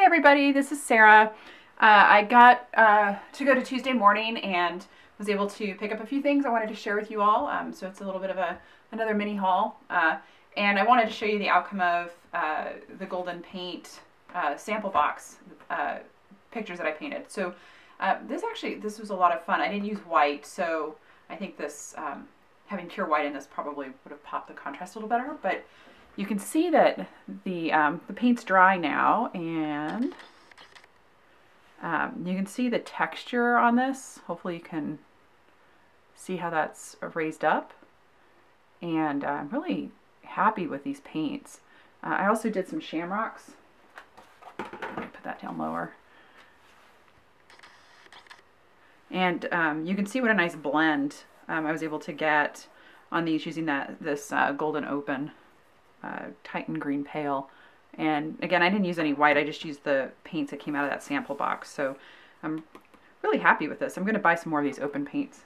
everybody, this is Sarah. I got to go to Tuesday morning and was able to pick up a few things I wanted to share with you all. So it's a little bit of another mini haul. And I wanted to show you the outcome of the golden paint sample box pictures that I painted. So this was a lot of fun. I didn't use white, so I think this having pure white in this probably would have popped the contrast a little better, but you can see that the paint's dry now, and you can see the texture on this. Hopefully you can see how that's raised up, and I'm really happy with these paints. I also did some shamrocks. Let me put that down lower. And you can see what a nice blend I was able to get on these using this Golden Open Titan Green Pale. And again, I didn't use any white, I just used the paints that came out of that sample box. So I'm really happy with this. I'm going to buy some more of these open paints.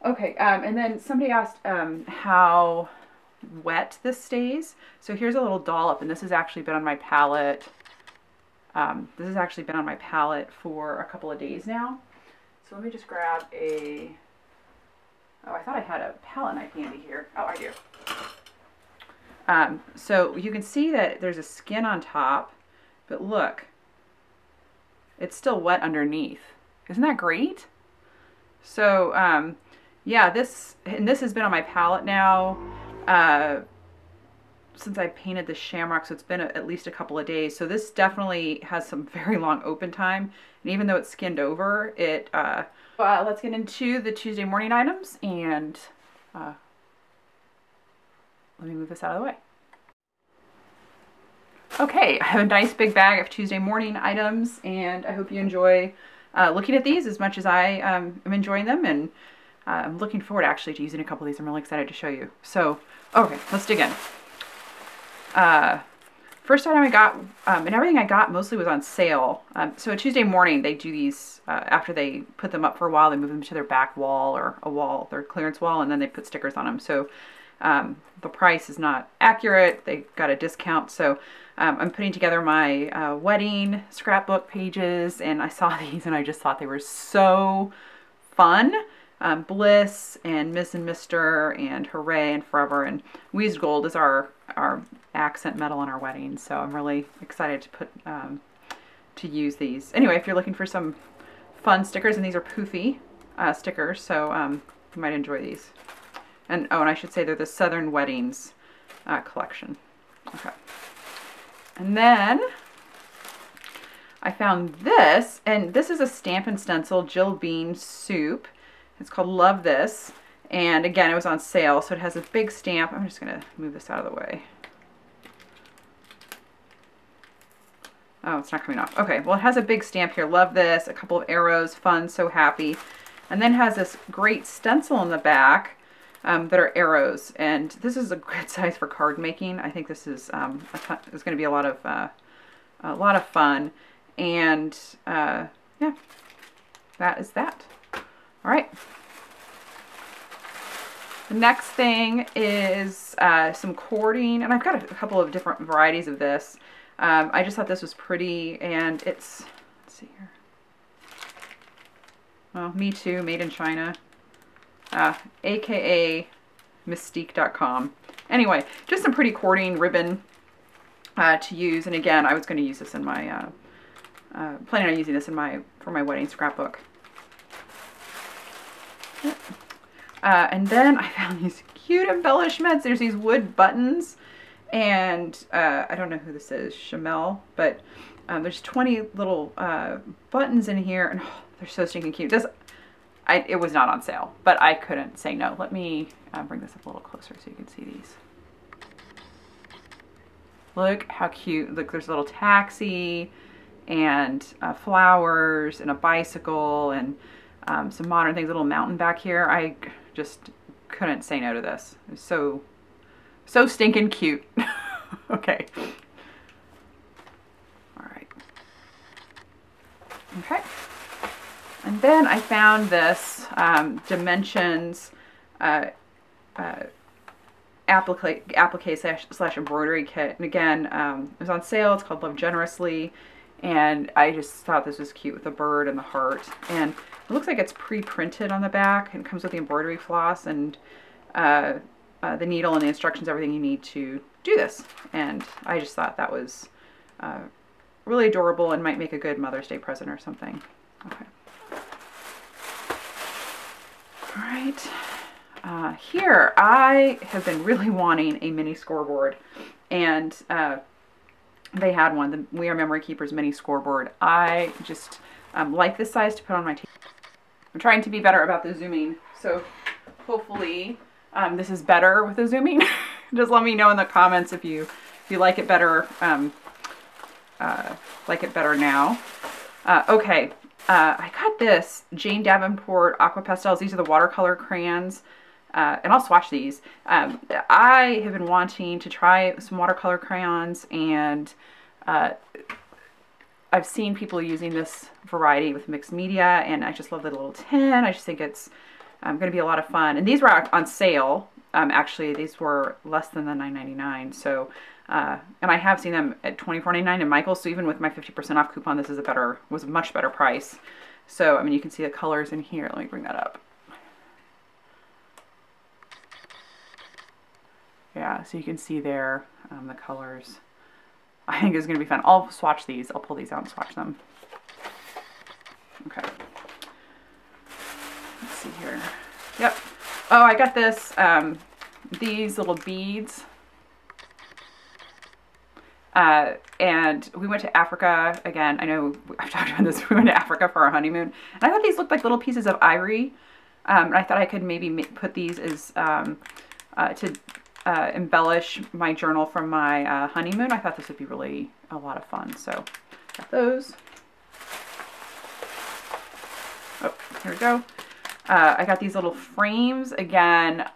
Okay, and then somebody asked how wet this stays. So here's a little dollop, and this has actually been on my palette. This has actually been on my palette for a couple of days now. So let me just grab a... Oh, I thought I had a palette knife handy here. Oh, I do. So you can see that there's a skin on top, but look, it's still wet underneath. Isn't that great? So yeah, this has been on my palette now since I painted the shamrock, so it's been at least a couple of days. So this definitely has some very long open time, and even though it's skinned over, it let's get into the Tuesday morning items, and let me move this out of the way. Okay, I have a nice big bag of Tuesday morning items, and I hope you enjoy looking at these as much as I am enjoying them, and I'm looking forward actually to using a couple of these. I'm really excited to show you. So, okay, let's dig in. First item I got, and everything I got mostly was on sale. So a Tuesday morning, they do these, after they put them up for a while, they move them to their back wall or a wall, their clearance wall, and then they put stickers on them. So the price is not accurate. They got a discount. So I'm putting together my wedding scrapbook pages, and I saw these and I just thought they were so fun. Bliss and Miss and Mr. and Hooray and Forever, and we used gold as our accent metal on our wedding, so I'm really excited to put to use these. Anyway, if you're looking for some fun stickers, and these are poofy stickers, so you might enjoy these. And oh, and I should say they're the Southern Weddings collection. Okay. And then I found this, and this is a Stampin' Stencil Jill Bean Soup. It's called Love This, and again, it was on sale, so it has a big stamp. I'm just going to move this out of the way. Oh, it's not coming off. Okay, well, it has a big stamp here, Love This, a couple of arrows, fun, so happy, and then has this great stencil in the back that are arrows, and this is a good size for card making. I think this is it's going to be a lot of fun, and yeah, that is that. All right. The next thing is some cording, and I've got a couple of different varieties of this. I just thought this was pretty, and it's, let's see here. Well, Me Too, made in China, aka Mystique.com. Anyway, just some pretty cording ribbon to use, and again, I was going to use this in my, planning on using this in for my wedding scrapbook. And then I found these cute embellishments. There's these wood buttons, and I don't know who this is, Chamel, but there's 20 little buttons in here, and oh, they're so stinking cute. It was not on sale, but I couldn't say no. Let me bring this up a little closer so you can see these. Look how cute. Look, there's a little taxi, and flowers, and a bicycle, and some modern things, a little mountain back here. I just couldn't say no to this. It's so stinking cute. Okay. All right. Okay. And then I found this Dimensions applique slash embroidery kit. And again, it was on sale. It's called Love Generously. And I just thought this was cute with the bird and the heart. And it looks like it's pre-printed on the back and comes with the embroidery floss and the needle and the instructions, everything you need to do this. And I just thought that was really adorable and might make a good Mother's Day present or something. Okay. All right. Here, I have been really wanting a mini scoreboard, and they had one, the We Are Memory Keepers mini scoreboard. I just like this size to put on my table. I'm trying to be better about the zooming, so hopefully this is better with the zooming. Just let me know in the comments if you like it better, now. Okay, I got this Jane Davenport Aqua Pastels. These are the watercolor crayons, and I'll swatch these. I have been wanting to try some watercolor crayons, and I've seen people using this variety with mixed media, and I just love the little tin. I just think it's going to be a lot of fun. And these were on sale. Actually, these were less than the $9.99. So, and I have seen them at $24.99 in Michael's. So even with my 50% off coupon, this is was a much better price. So, I mean, you can see the colors in here. Let me bring that up. Yeah, so you can see there the colors. I think it's going to be fun. I'll swatch these. I'll pull these out and swatch them. Okay. Let's see here. Yep. Oh, I got this, these little beads. And we went to Africa again. I know I've talked about this. We went to Africa for our honeymoon. And I thought these looked like little pieces of ivory. And I thought I could maybe put these as, to embellish my journal from my honeymoon. I thought this would be really a lot of fun. So got those. Oh, here we go. I got these little frames. Again,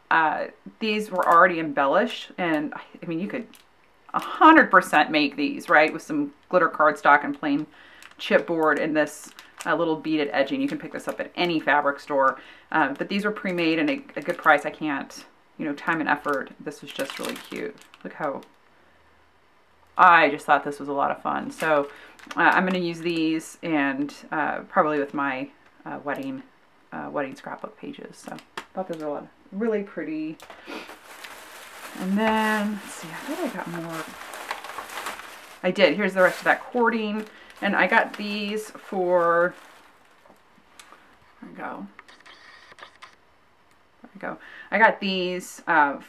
these were already embellished, and I mean, you could 100% make these, right? With some glitter cardstock and plain chipboard and this little beaded edging. You can pick this up at any fabric store. But these were pre-made and a good price. I can't, you know, time and effort. This was just really cute. Look how, I just thought this was a lot of fun. So I'm going to use these and probably with my wedding scrapbook pages. So I thought those were a lot of really pretty. And then, let's see, I thought I got more. I did. Here's the rest of that cording. And I got these for, there we go. There we go. I got these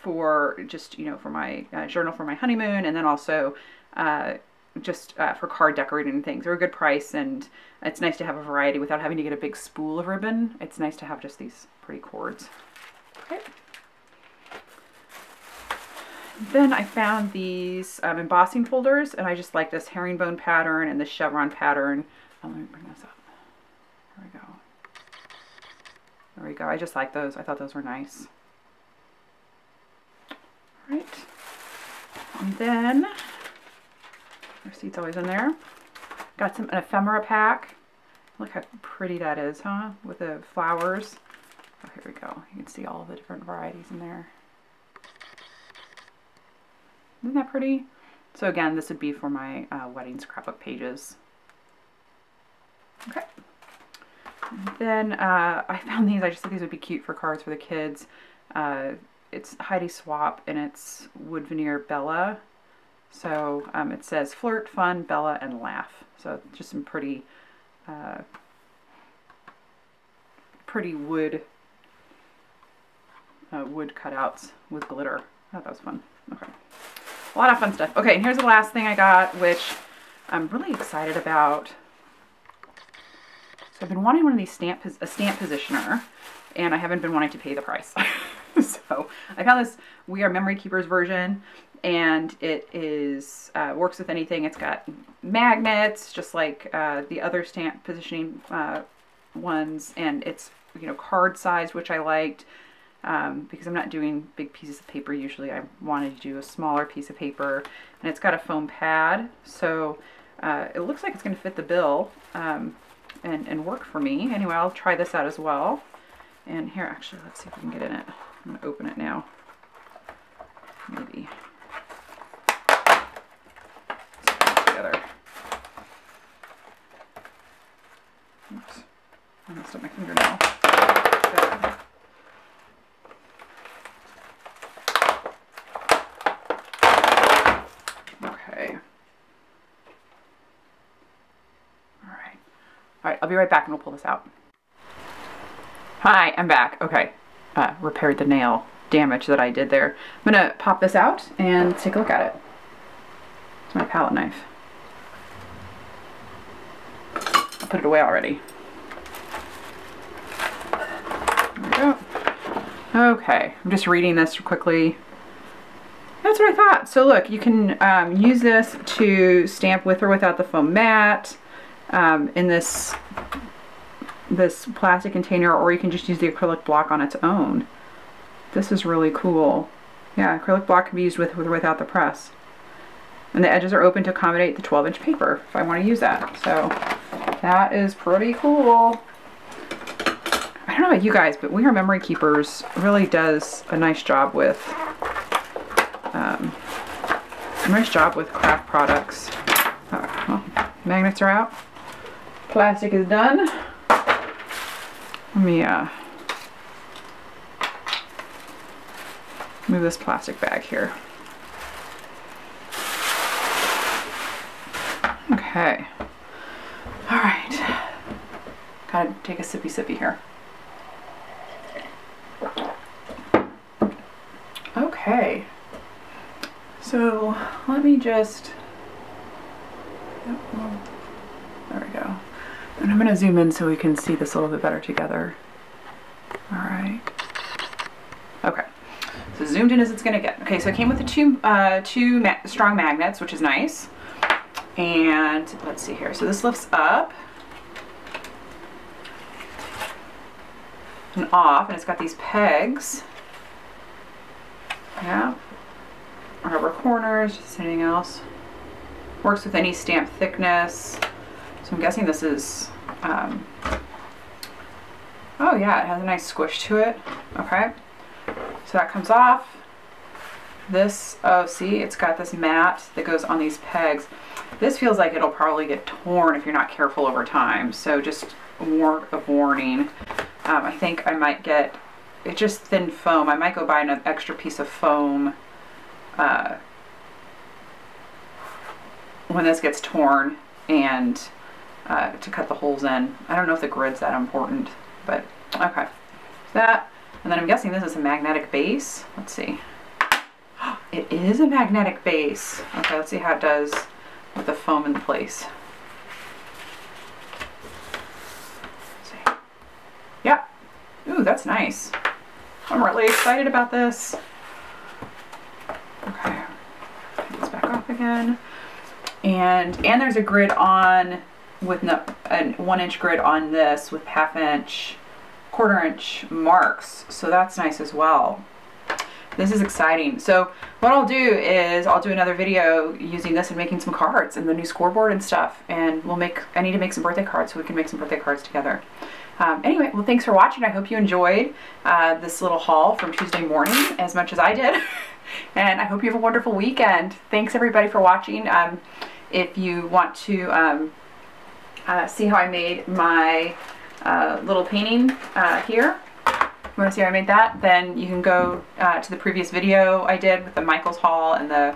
for just, you know, for my journal for my honeymoon, and then also just for card decorating and things. They're a good price, and it's nice to have a variety without having to get a big spool of ribbon. It's nice to have just these pretty cords. Okay. Then I found these embossing folders, and I just like this herringbone pattern and the chevron pattern. Let me bring this up. There we go. There we go. I just like those. I thought those were nice. All right. And then, receipt's always in there. Got an ephemera pack. Look how pretty that is, huh? With the flowers. Oh, here we go. You can see all the different varieties in there. Isn't that pretty? So again, this would be for my wedding scrapbook pages. Okay. And then I found these. I just thought these would be cute for cards for the kids. It's Heidi Swap, and it's wood veneer Bella. So it says flirt, fun, Bella, and laugh. So just some pretty, pretty wood cutouts with glitter. I thought that was fun. Okay. A lot of fun stuff. Okay, and here's the last thing I got, which I'm really excited about. So I've been wanting one of these a stamp positioner, and I haven't been wanting to pay the price. So I found this We Are Memory Keepers version, and it is works with anything. It's got magnets, just like the other stamp positioning ones, and it's, you know, card sized, which I liked. Because I'm not doing big pieces of paper usually. I wanted to do a smaller piece of paper, and it's got a foam pad, so it looks like it's going to fit the bill and work for me. Anyway, I'll try this out as well. And here, actually, let's see if we can get in it. I'm going to open it now. Maybe. Let's put it together. I'll be right back and we'll pull this out. Hi, I'm back. Okay, repaired the nail damage that I did there. I'm gonna pop this out and take a look at it. It's my palette knife. I put it away already. There we go. Okay, I'm just reading this quickly. That's what I thought. So look, you can use this to stamp with or without the foam mat in this plastic container, or you can just use the acrylic block on its own. This is really cool. Yeah, acrylic block can be used with or without the press. And the edges are open to accommodate the 12-inch paper if I want to use that. So that is pretty cool. I don't know about you guys, but We Are Memory Keepers really does a nice job with craft products. Well, magnets are out. Plastic is done. Let me move this plastic bag here. Okay. All right. Gotta take a sippy here. Okay. So let me just, there we go. And I'm gonna zoom in so we can see this a little bit better together. All right. Okay. So zoomed in as it's gonna get. Okay, so it came with the two strong magnets, which is nice. And let's see here. So this lifts up and off, and it's got these pegs. Yeah. Rubber corners, just anything else. Works with any stamp thickness. So I'm guessing this is, oh yeah, it has a nice squish to it. Okay. So that comes off. This, oh see, it's got this mat that goes on these pegs. This feels like it'll probably get torn if you're not careful over time. So just a word of warning. I think I might get, it's just thin foam. I might go buy an extra piece of foam when this gets torn, and to cut the holes in. I don't know if the grid's that important, but okay. That, and then I'm guessing this is a magnetic base. Let's see. It is a magnetic base. Okay, let's see how it does with the foam in place. Let's see. Yeah. Ooh, that's nice. I'm really excited about this. Okay. Take this back off again. And there's a grid on with a 1-inch grid on this with 1/2-inch, 1/4-inch marks. So that's nice as well. This is exciting. So what I'll do is I'll do another video using this and making some cards and the new scoreboard and stuff. And I need to make some birthday cards so we can make some birthday cards together. Anyway, well, thanks for watching. I hope you enjoyed this little haul from Tuesday morning as much as I did. And I hope you have a wonderful weekend. Thanks everybody for watching. If you want to see how I made my little painting here, if you want to see how I made that, then you can go to the previous video I did with the Michaels haul and the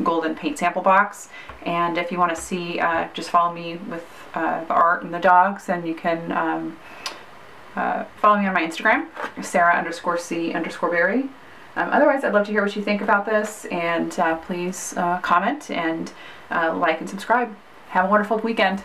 golden paint sample box. And if you want to see, just follow me with the art and the dogs, then you can follow me on my Instagram, Sarah_C_berry. Otherwise, I'd love to hear what you think about this, and please comment and like and subscribe. Have a wonderful weekend.